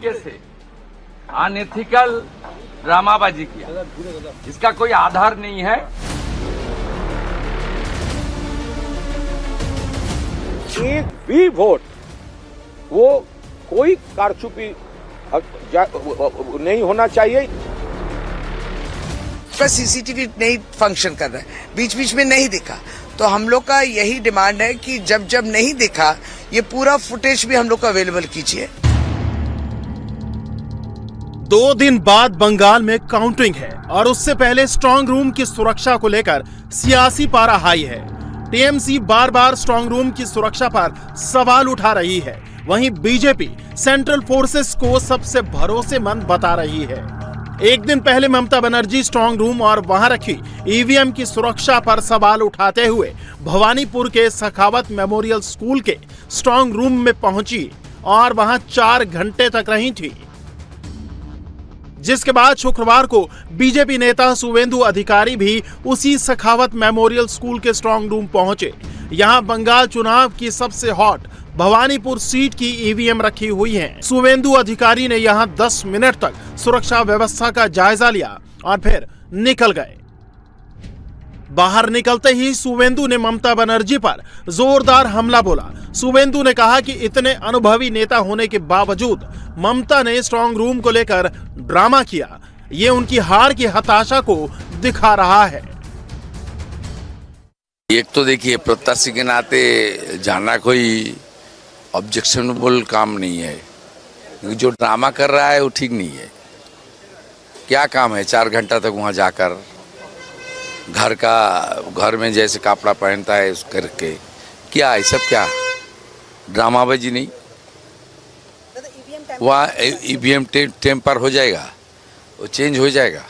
तरीके से अनएथिकल ड्रामाबाजी किया, इसका कोई आधार नहीं है। एक भी वोट वो कोई कारछुपी नहीं होना चाहिए। सीसीटीवी नहीं फंक्शन कर रहा है, बीच बीच में नहीं दिखा, तो हम लोग का यही डिमांड है कि जब जब नहीं दिखा ये पूरा फुटेज भी हम लोग को अवेलेबल कीजिए। 2 दिन बाद बंगाल में काउंटिंग है और उससे पहले स्ट्रांग रूम की सुरक्षा को लेकर सियासी पारा हाई है। टीएमसी बार बार स्ट्रांग रूम की सुरक्षा पर सवाल उठा रही है, वहीं बीजेपी सेंट्रल फोर्सेस को सबसे भरोसेमंद बता रही है। एक दिन पहले ममता बनर्जी स्ट्रांग रूम और वहां रखी ईवीएम की सुरक्षा पर सवाल उठाते हुए भवानीपुर के सखावत मेमोरियल स्कूल के स्ट्रांग रूम में पहुंची और वहां 4 घंटे तक रही थी, जिसके बाद शुक्रवार को बीजेपी नेता शुवेंदु अधिकारी भी उसी सखावत मेमोरियल स्कूल के स्ट्रांग रूम पहुंचे। यहां बंगाल चुनाव की सबसे हॉट भवानीपुर सीट की ईवीएम रखी हुई है। शुवेंदु अधिकारी ने यहां 10 मिनट तक सुरक्षा व्यवस्था का जायजा लिया और फिर निकल गए। बाहर निकलते ही शुवेंदु ने ममता बनर्जी पर जोरदार हमला बोला। शुवेंदु ने कहा कि इतने अनुभवी नेता होने के बावजूद ममता ने स्ट्रांग रूम को लेकर ड्रामा किया, ये उनकी हार की हताशा को दिखा रहा है। एक तो देखिए, प्रत्याशी के नाते जाना कोई ऑब्जेक्शनेबल काम नहीं है, जो ड्रामा कर रहा है वो ठीक नहीं है। क्या काम है 4 घंटा तक वहाँ जाकर घर में जैसे कपड़ा पहनता है उस करके, क्या है सब, क्या ड्रामाबाजी नहीं। वहाँ ईवीएम टेम्पर हो जाएगा, वो चेंज हो जाएगा।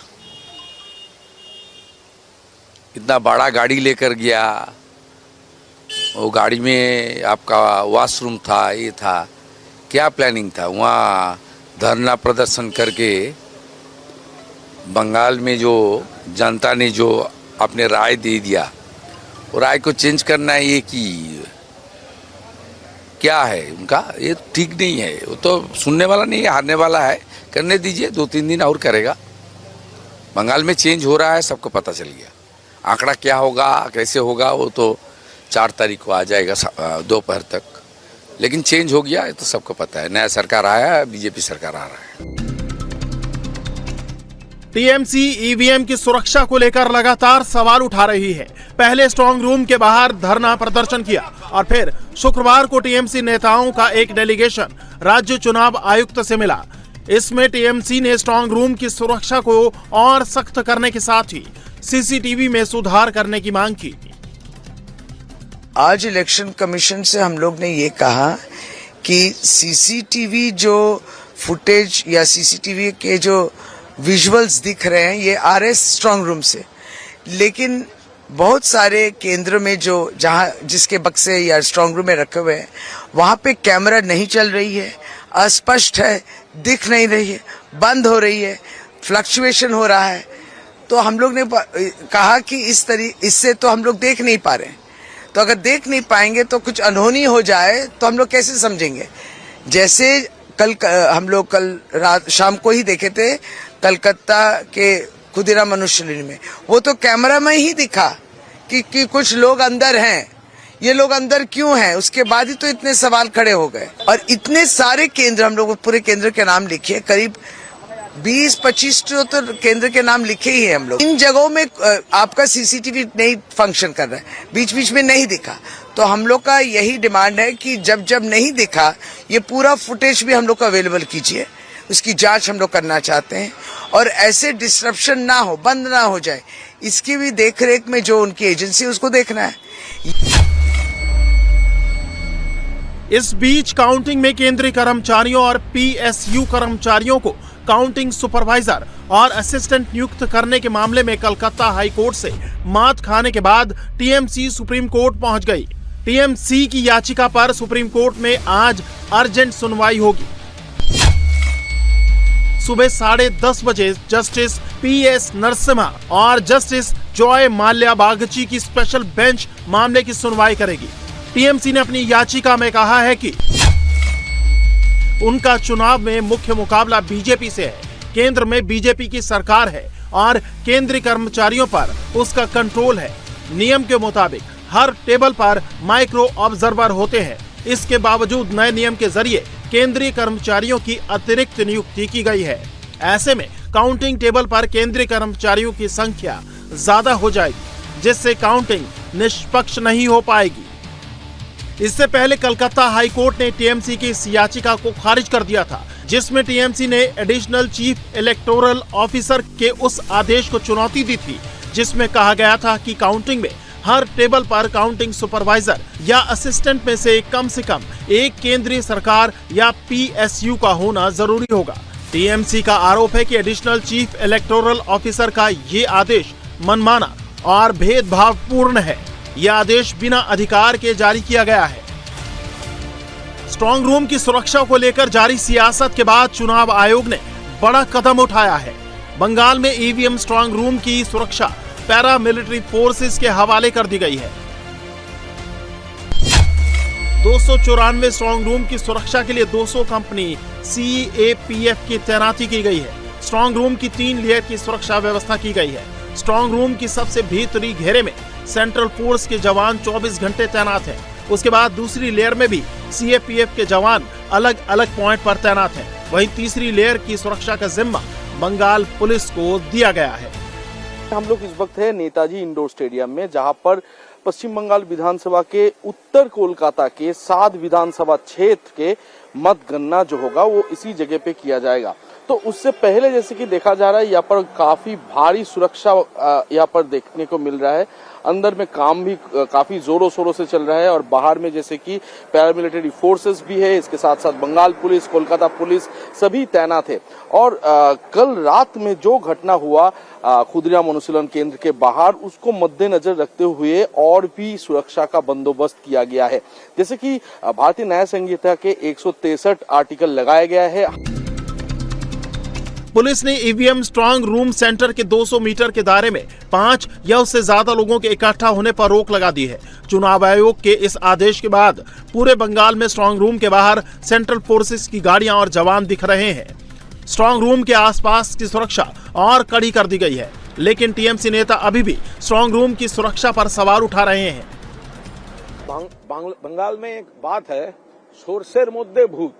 इतना बड़ा गाड़ी लेकर गया, वो गाड़ी में आपका वॉशरूम था, ये था, क्या प्लानिंग था। वहाँ धरना प्रदर्शन करके बंगाल में जो जनता ने जो अपने राय दे दिया, वो राय को चेंज करना है, ये कि क्या है उनका, ये ठीक नहीं है। वो तो सुनने वाला नहीं है, हारने वाला है। करने दीजिए, 2-3 दिन और करेगा। बंगाल में चेंज हो रहा है, सबको पता चल गया। आंकड़ा क्या होगा, कैसे होगा, वो तो 4 तारीख को आ जाएगा दोपहर तक, लेकिन चेंज हो गया, ये तो सबको पता है। नया सरकार आया है, बीजेपी सरकार आ रहा है। टीएमसी ईवीएम की सुरक्षा को लेकर लगातार सवाल उठा रही है। पहले स्ट्रांग रूम के बाहर धरना प्रदर्शन किया और फिर शुक्रवार को टीएमसी नेताओं का एक डेलीगेशन राज्य चुनाव आयुक्त से मिला। इसमें टीएमसी ने स्ट्रांग रूम की सुरक्षा को और सख्त करने के साथ ही सीसीटीवी में सुधार करने की मांग की। आज इलेक्शन कमीशन से हम लोग ने ये कहा कि सीसीटीवी जो फुटेज या सीसीटीवी के जो विजुअल्स दिख रहे हैं ये आ रहे स्ट्रांग रूम से, लेकिन बहुत सारे केंद्र में जो जहां जिसके बक्से या स्ट्रांग रूम में रखे हुए हैं वहां पे कैमरा नहीं चल रही है, अस्पष्ट है, दिख नहीं रही है, बंद हो रही है, फ्लक्चुएशन हो रहा है। तो हम लोग ने कहा कि इससे तो हम लोग देख नहीं पा रहे हैं, तो अगर देख नहीं पाएंगे तो कुछ अनहोनी हो जाए तो हम लोग कैसे समझेंगे। जैसे हम लोग कल रात शाम को ही देखे थे कलकत्ता के खुदीराम मनुष्यलिनी में, वो तो कैमरा में ही दिखा कि कुछ लोग अंदर हैं। ये लोग अंदर क्यों हैं, उसके बाद ही तो इतने सवाल खड़े हो गए। और इतने सारे केंद्र, हम लोग पूरे केंद्र के नाम लिखे, करीब 20-25 तो केंद्र के नाम लिखे ही हैं हम लोग। इन जगहों में आपका सीसीटीवी नहीं फंक्शन कर रहा है, बीच बीच में नहीं दिखा, तो हम लोग का यही डिमांड है कि जब जब नहीं दिखा ये पूरा फुटेज भी हम लोग को अवेलेबल कीजिए। उसकी जांच हम लोग करना चाहते हैं और ऐसे डिस्ट्रप्शन ना हो, बंद ना हो जाए, इसकी भी देखरेख में जो उनकी एजेंसी है उसको देखना है। इस बीच काउंटिंग में केंद्रीय कर्मचारियों और पीएसयू कर्मचारियों को काउंटिंग सुपरवाइजर और असिस्टेंट नियुक्त करने के मामले में कलकत्ता हाई कोर्ट से मात खाने के बाद टीएमसी सुप्रीम कोर्ट पहुंच गई। टीएमसी की याचिका पर सुप्रीम कोर्ट में आज अर्जेंट सुनवाई होगी। सुबह 10:30 बजे जस्टिस पीएस नरसिम्हा और जस्टिस जॉय माल्या बागची की स्पेशल बेंच मामले की सुनवाई करेगी। टीएमसी ने अपनी याचिका में कहा है कि उनका चुनाव में मुख्य मुकाबला बीजेपी से है। केंद्र में बीजेपी की सरकार है और केंद्रीय कर्मचारियों पर उसका कंट्रोल है। नियम के मुताबिक हर टेबल पर माइक्रो ऑब्जर्वर होते हैं। इसके बावजूद नए नियम के जरिए केंद्रीय कर्मचारियों की अतिरिक्त नियुक्ति की गई है। ऐसे में काउंटिंग टेबल पर केंद्रीय कर्मचारियों की संख्या ज्यादा हो जाएगी, जिससे काउंटिंग निष्पक्ष नहीं हो पाएगी। इससे पहले कलकत्ता हाई कोर्ट ने टीएमसी की इस याचिका को खारिज कर दिया था, जिसमें टीएमसी ने एडिशनल चीफ इलेक्टोरल ऑफिसर के उस आदेश को चुनौती दी थी, जिसमें कहा गया था कि काउंटिंग में हर टेबल पर काउंटिंग सुपरवाइजर या असिस्टेंट में से कम एक केंद्रीय सरकार या पीएसयू का होना जरूरी होगा। टीएमसी का आरोप है कि एडिशनल चीफ इलेक्टोरल ऑफिसर का ये आदेश मनमाना और भेदभावपूर्ण है। यह आदेश बिना अधिकार के जारी किया गया है। स्ट्रांग रूम की सुरक्षा को लेकर जारी सियासत के बाद चुनाव आयोग ने बड़ा कदम उठाया है। बंगाल में ईवीएम स्ट्रांग रूम की सुरक्षा पैरामिलिट्री फोर्सेस के हवाले कर दी गई है। 294 स्ट्रांग रूम की सुरक्षा के लिए 200 कंपनी सीएपीएफ की तैनाती की गई है। स्ट्रांग रूम की 3 लेयर की सुरक्षा व्यवस्था की गई है। स्ट्रांग रूम की सबसे भीतरी घेरे में सेंट्रल फोर्स के जवान 24 घंटे तैनात हैं। उसके बाद दूसरी लेयर में भी सीएपीएफ के जवान अलग अलग पॉइंट पर तैनात हैं। वहीं तीसरी लेयर की सुरक्षा का जिम्मा बंगाल पुलिस को दिया गया है। हम लोग इस वक्त है नेताजी इंडोर स्टेडियम में, जहां पर पश्चिम बंगाल विधानसभा के उत्तर कोलकाता के 7 विधानसभा क्षेत्र के मतगणना जो होगा वो इसी जगह पे किया जाएगा। तो उससे पहले जैसे कि देखा जा रहा है, यहाँ पर काफी भारी सुरक्षा यहाँ पर देखने को मिल रहा है। अंदर में काम भी काफी जोरों शोरों से चल रहा है और बाहर में जैसे कि पैरामिलिट्री फोर्सेस भी है, इसके साथ साथ बंगाल पुलिस, कोलकाता पुलिस सभी तैनात है। और कल रात में जो घटना हुआ खुदराम अनुशीलन केंद्र के बाहर, उसको मद्देनजर रखते हुए और भी सुरक्षा का बंदोबस्त किया गया है। जैसे कि भारतीय न्याय संहिता के 163 आर्टिकल लगाया गया है। पुलिस ने ईवीएम स्ट्रांग रूम सेंटर के 200 मीटर के दायरे में 5 या उससे ज्यादा लोगों के इकट्ठा होने पर रोक लगा दी है। चुनाव आयोग के इस आदेश के बाद पूरे बंगाल में स्ट्रांग रूम के बाहर सेंट्रल फोर्सेस की गाड़ियां और जवान दिख रहे हैं। स्ट्रांग रूम के आसपास की सुरक्षा और कड़ी कर दी गई है, लेकिन टीएमसी नेता अभी भी स्ट्रांग रूम की सुरक्षा पर सवाल उठा रहे हैं। बंगाल में एक बात है, सोर्सेर मध्य भूत,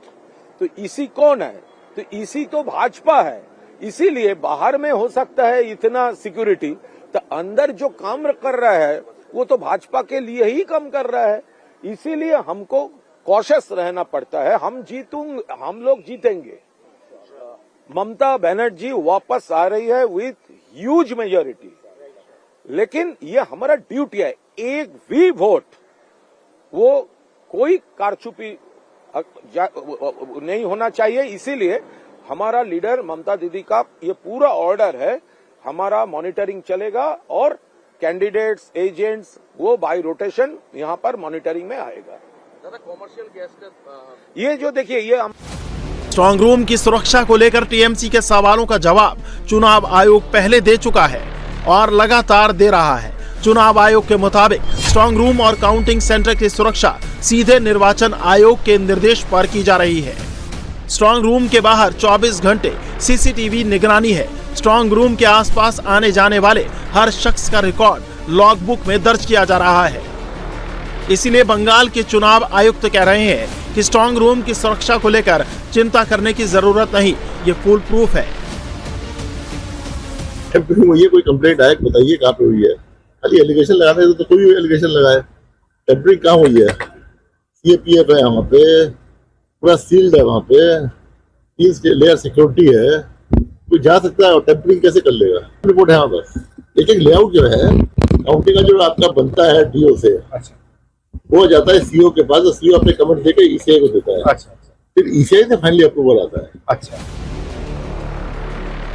तो इसी कौन है? तो इसी तो भाजपा है। इसीलिए बाहर में हो सकता है इतना सिक्योरिटी, तो अंदर जो काम कर रहा है वो तो भाजपा के लिए ही काम कर रहा है। इसीलिए हमको कॉशियस रहना पड़ता है। हम लोग जीतेंगे। ममता बनर्जी वापस आ रही है विथ ह्यूज मेजोरिटी, लेकिन ये हमारा ड्यूटी है। एक भी वोट वो कोई कारछुपी नहीं होना चाहिए। इसीलिए हमारा लीडर ममता दीदी का ये पूरा ऑर्डर है, हमारा मॉनिटरिंग चलेगा और कैंडिडेट्स, एजेंट्स वो बाय रोटेशन यहाँ पर मॉनिटरिंग में आएगा। कॉमर्शियल गैस का ये जो देखिए, ये स्ट्रांग रूम की सुरक्षा को लेकर टीएमसी के सवालों का जवाब चुनाव आयोग पहले दे चुका है और लगातार दे रहा है। चुनाव आयोग के मुताबिक स्ट्रांग रूम और काउंटिंग सेंटर की सुरक्षा सीधे निर्वाचन आयोग के निर्देश पर की जा रही है। स्ट्रांग रूम के बाहर 24 घंटे सीसीटीवी निगरानी है। स्ट्रांग रूम के आसपास आने जाने वाले हर शख्स का रिकॉर्ड लॉग बुक में दर्ज किया जा रहा है। इसीलिए बंगाल के चुनाव आयुक्त कह रहे हैं कि स्ट्रांग रूम की सुरक्षा को लेकर चिंता करने की जरूरत नहीं, ये फुल प्रूफ है। ये कोई कंप्लेंट आए बताइए कहाँ पे हुई है? खाली एलिगेशन लगाने तो कोई एलिगेशन लगाए, टेम्परिंग कहाँ हुई है? सीएपीएफ है वहाँ पे, पूरा सील्ड है वहाँ पे, 3 लेयर सिक्योरिटी है, कोई जा सकता है और टेम्परिंग कैसे कर लेगा? रिपोर्ट है वहाँ पर। एक लेआउट जो है काउंटिंग का जो आपका बनता है डीओ से, वो जाता है सीओ के पास, सीओ अपने कमेंट देकर ईसीआई को देता है। फिर ईसीआई से फाइनली अप्रूवल आता है।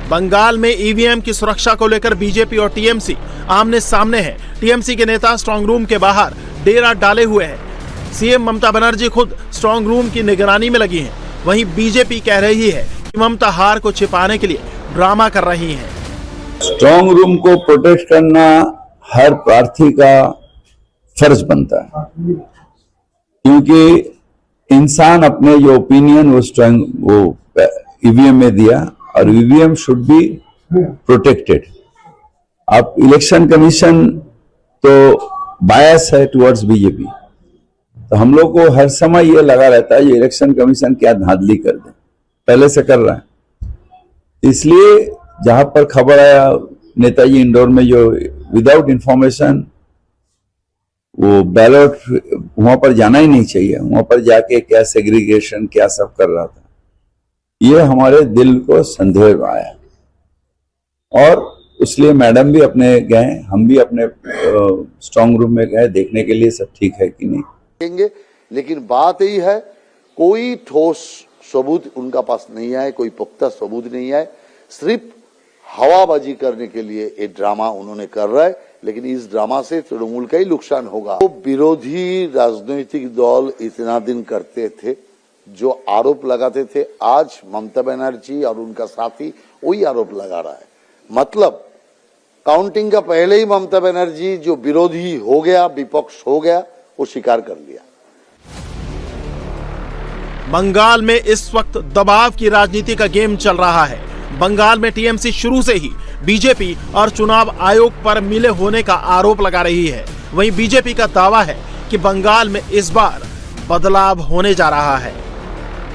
बंगाल में ईवीएम की सुरक्षा को लेकर बीजेपी और टीएमसी आमने सामने हैं। टीएमसी के नेता स्ट्रांग रूम के बाहर डेरा डाले हुए हैं। सीएम ममता बनर्जी खुद स्ट्रांग रूम की निगरानी में लगी हैं। वहीं बीजेपी कह रही है कि ममता हार को छिपाने के लिए ड्रामा कर रही हैं। स्ट्रांग रूम को प्रोटेक्ट करना हर प्रार्थी का फर्ज बनता है, क्योंकि इंसान अपने जो ओपिनियन वो ईवीएम में दिया, और ईवीएम शुड बी प्रोटेक्टेड। अब इलेक्शन कमीशन तो बायस है टुवर्ड्स बीजेपी, तो हम लोग को हर समय ये लगा रहता है ये इलेक्शन कमीशन क्या धांधली कर दे, पहले से कर रहा है। इसलिए जहां पर खबर आया नेताजी इंडोर में जो विदाउट इंफॉर्मेशन वो बैलेट, वहां पर जाना ही नहीं चाहिए, वहां पर जाके क्या सेग्रीगेशन क्या सब कर रहा था, ये हमारे दिल को संदेह आया। और इसलिए मैडम भी अपने गए, हम भी अपने स्ट्रांग रूम में गए देखने के लिए सब ठीक है कि नहीं। लेकिन बात यही है, कोई ठोस सबूत उनका पास नहीं आए, कोई पुख्ता सबूत नहीं आए, सिर्फ हवाबाजी करने के लिए ये ड्रामा उन्होंने कर रहा है। लेकिन इस ड्रामा से तृणमूल का ही नुकसान होगा। तो विरोधी राजनीतिक दल इतना दिन करते थे, जो आरोप लगाते थे, आज ममता बनर्जी और उनका साथी वही आरोप लगा रहा है। मतलब काउंटिंग का पहले ही ममता बनर्जी जो विरोधी हो गया, विपक्ष हो गया, वो स्वीकार कर लिया। बंगाल में इस वक्त दबाव की राजनीति का गेम चल रहा है। बंगाल में टीएमसी शुरू से ही बीजेपी और चुनाव आयोग पर मिले होने का आरोप लगा रही है। वहीं बीजेपी का दावा है कि बंगाल में इस बार बदलाव होने जा रहा है।